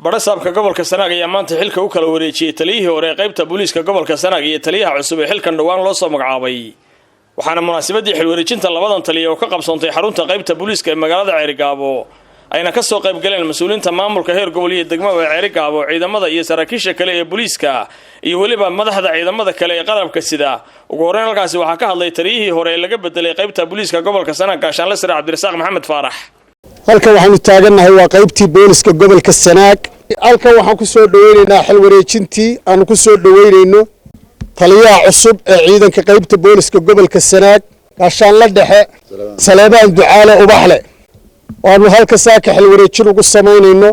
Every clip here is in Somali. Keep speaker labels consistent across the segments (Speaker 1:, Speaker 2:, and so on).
Speaker 1: barasaabka gobolka Sanaag ayaa maanta xilka u kala wareejiyay taliyihii hore ee qaybta booliiska gobolka Sanaag iyo taliyaha cusub ee xilkan dhawaan loo soo magacaabay waxaana munaasabadii xil wareejinta labadan taliye oo ka qabsoontay xarunta qaybta booliiska ee magaalada Ceerigaabo ayna ka soo qayb galeen mas'uuliyiinta maamulka heer gobol iyo degmada Ceerigaabo ciidamada iyo saraakiisha kale ee booliiska iyo waliba madaxda ciidamada kale ee qalabka sida ugu horeyn halkaasi waxa ka hadlay taliyihii hore ee laga bedelay qaybta booliiska gobolka Sanaag gaashaanle sare Cabdirasaaq Maxamed Faarax
Speaker 2: halka waxaanu taaganahay waa qaybtii booliiska gobolka Sanaag halka waxaan ku soo dhaweynaynaa xil wareejintii aan ku soo dhaweynayno taliyaha cusub ee ciidanka qaybta booliiska gobolka Sanaag gaashaanle dhexe Saleebaan Ducaale Ubaxle waanu halka saaka xil wareejin ugu sameynayno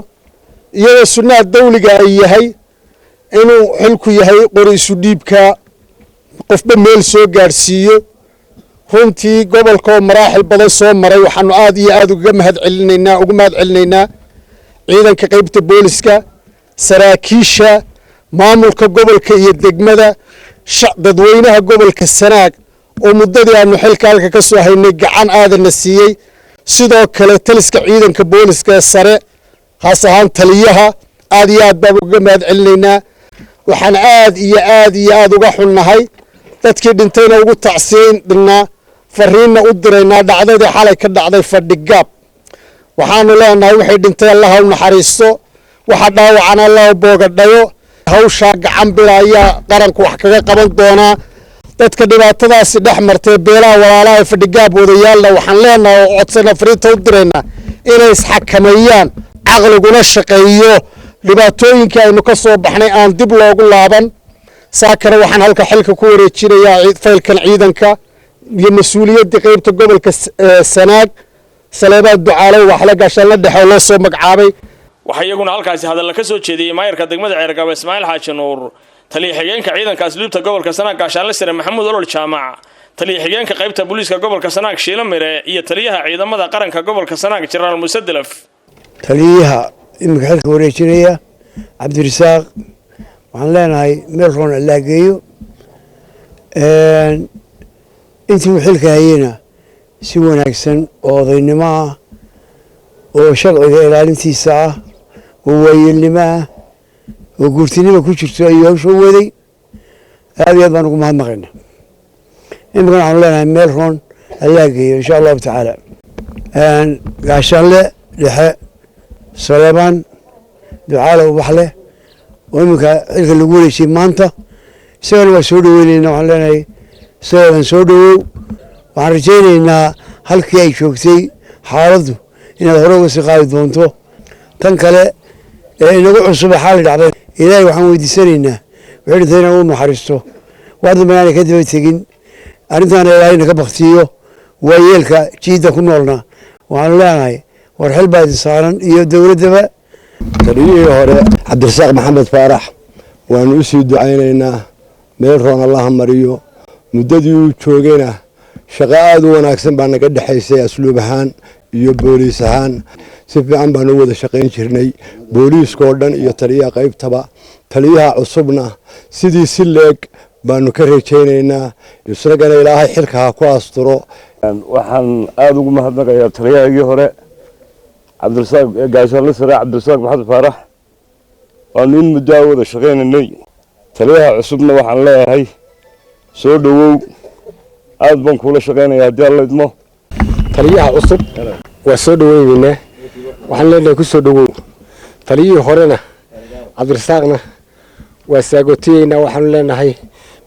Speaker 2: iyadoo sunnada dawliga ay yahay inuu xilku yahay qori isu dhiibka qofba meel soo gaarsiiyo runtii gobolka maraaxil badan soo maray waxaanu aad iyo aad uga mahad celinaynaa ciidanka qaybta booliska saraakiisha maamulka gobolka iyo degmada dadweynaha gobolka Sanaag oo muddadii aanu xilka halka ka soo haynay gacan aadana siiyay sidoo kale taliska ciidanka booliska sare haas ahaan taliyaha aad iyo aad baan uga mahad celinaynaa waxaan aad iyo aad uga xunnahay dadkii dhintayna ugu tacsiinaa fariina u diraynaa dhacdadii xalay ka dhacday Fadhigaab waxaanu leenahay waxay dhintay Allah u naxariisto waxa dhaawacan Allah boogadhayo hawsha gacan bilaya qaranku wax kaga qaban doona dadka dhibaatadaasi dhaxmartay beelaha walaalaha Fadhigaab wadayaalna waxaan leenahay codsana fariinta u diraynaa inay isxakameeyaan aqliguna shaqeeyo dhibaatooyinka aynu ka soo baxnay aan dib loogu laaban saakana waxaan halka xilka ku wareejinayaa faylkan ciidanka iyo mas'uuliyadda qaybta gobolka Sanaag Saleebaan Ducaale Ubaxle gaashaanle dhexe loo soo magacaabay
Speaker 1: waxa iyaguna halkaasi hadal ka soo jeediyay maayarka degmada Ceerigaabo Ismaaciil Xaaji Nuur taliye xigeenka ciidanka asluubta gobolka Sanaag gaashaanle sare Maxamuud Olol Jaamac taliye xigeenka qaybta booliiska gobolka Sanaag Shiilo Mire iyo taliyaha ciidamada qaranka gobolka Sanaag Jenaraal Muuse Dilaf
Speaker 3: taliyaha imika xilka wareejinaya Cabdirasaaq waxaan leenahay meel roon Allah geeyo intii xilka hayna si wanaagsan oo odaynimo ah oo sharciga ilaalintiisa ah oo waayilnimo ah oo guurtinimo ku jirto ayuu hawsha waday aad iyo aad baan ugu mahadnaqaynaa imika waxaan leenahay meel roon Allah geeyo insha Allah tacaala gaashaanle dhexe Saleebaan Ducaale Ubaxle oo imika xilka lagu wareejiyay maanta isagana waa soo dhaweynaynaa waxaan leenahay Saleebaan soo dhawow waxaan rajaynaynaa halkii ay joogtay xaaladdu inaad hore uga sii qaadi doonto tan kale ee inagu cusub xaalad dhacday ilaahay waxaan weydiisanaynaa wixii dhintayna uu naxariisto waadna banaanay ka daba tegin arrintaana ilaahayna ka baktiyo waayeelka jiidda ku noolna waxaanu leenahay war xil baa idin saaran iyo dowladdaba
Speaker 4: taliyihii hore Cabdirasaaq Maxamed Faarax waanu u sii ducaynaynaa meel roon Allah mariyo muddadii uu joogayna shaqo aad u wanaagsan baa naga dhaxaysay asluub ahaan iyo booliis ahaan si fiican baan u wada shaqayn jirnay booliiska oo dhan iyo taliyaha qaybtaba taliyaha cusubna sidii si leeg baanu ka rajaynaynaa isagana ilaahay xilka ha ku asturo
Speaker 5: waxaan aad ugu mahadnaqayaa taliyahii hore Cabdirasaaq gaashaanle sare Cabdirasaaq Maxamed Faarax waanu in muddo wada shaqaynaynay taliyaha cusubna waxaan leeyahay soo dhawow aad baan kula shaqaynayaa hadii alla idmo
Speaker 2: taliyaha cusub waa soo dhaweynaynaa waxaan leenahay ku soo dhawow taliyihii horena Cabdirasaaqna waa saagootiyeynaa waxaanu leenahay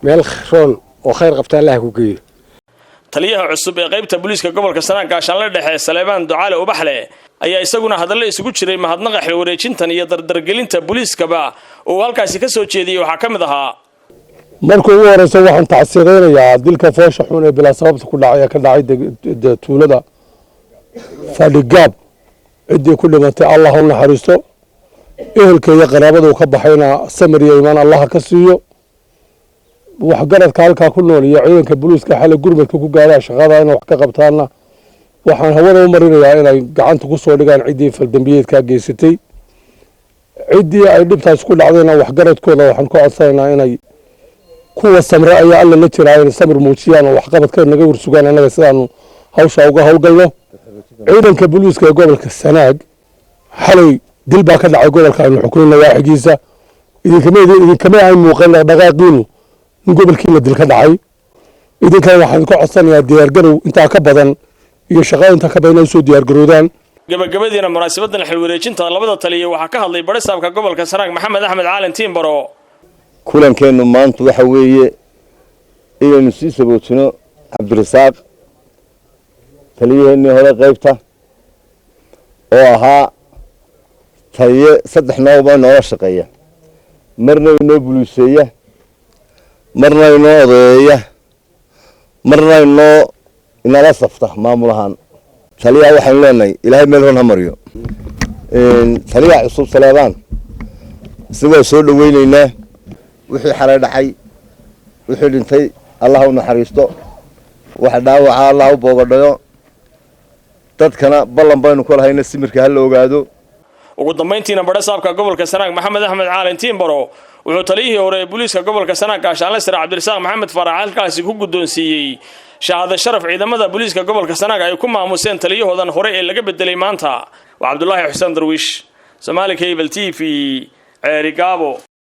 Speaker 2: meel roon oo khayr qabta Allah ku geeyo
Speaker 1: taliyaha cusub ee qaybta booliiska gobolka Sanaag gaashaanle dhexe Saleebaan Ducaale Ubaxle ayaa isaguna hadallo isugu jiray mahadnaqa xil wareejintan iyo dardargelinta booliiskaba oo halkaasi ka soo jeediyay waxa kamid ahaa
Speaker 6: markuu ugu horeyso waxaan tacsiireynayaa dilka foosha xun ee bilaa sababta ku dhacay ka dhacay tuulada Fadhigaab cidii ku dhimatay Allah ha naxariisto ehelkeeda qaraabadu ka baxayna samir iyo iimaan Allah ka siiyo wax garadka halka ku nool iyo ciidanka booliiska xalay gurmadka ku gaaray shaqada inay wax ka qabtaana waxaan hawada u marinayaa inay gacanta ku soo dhigaan cidii faldambiyeedka geysatay cidii ay dhibtaas ku dhacdayna wax garadkooda waxaan ku codsanaynaa inay kuwa samra ayaa alla la jiraayeen samir muujiyaan oo wax qabadka naga warsugaan anaga sidaan hawsha uga hawlgalno ciidanka booliiska gobolka Sanaag xalay dil baa ka dhacay gobolka aynu xukunayna waaxigiisa idinkama ay muuqan dhaqdhaqaaqiinu in gobolkiina dil ka dhacay idinkana waxaan ka codsanayaa diyaargarow intaa ka badan iyo shaqada intaa ka badan ay soo diyaargaroodaan
Speaker 1: gabagabadiina munaasabadan xil wareejinta labada taliya waxaa ka hadlay barisaabka gobolka Sanaag Maxamed Axmed Caalin Tiimbaro
Speaker 5: kulankeenu maanta waxa weeye inaynu sii sabootino Cabdirasaaq taliyaheenii hore qaybta oo ahaa taliye saddex nooba noo shaqeeya marna inoo buluuseeya marna inoo odeeya marna inala safta maamul ahaan taliyaha waxaan leenahay ilaahay meel hoon ha mariyo taliyaha cusub Saleebaan isagoo soo dhaweynaynaa wixii xalay dhacay wixii dhintay Allah u naxariisto waxa dhaawaca Allah u boogadhayo dadkana ballan baynu ku lahayna simirka hal ogaado
Speaker 1: ugu dambeyntiina barisaabka gobolka Sanaag Maxamed Axmed Caalin Tiimbaro wuxuu taliyihii hore ee booliiska gobolka Sanaag gaashaanle sare Cabdirasaaq Maxamed Faarax halkaasi ku guddoonsiiyay shahaado sharaf ciidamada booliiska gobolka Sanaag ay ku maamuseen taliyahoodan hore ee laga bedelay maanta waa Cabdullaahi Xuseen Darwiish Somali Cable TV Ceeri Gaabo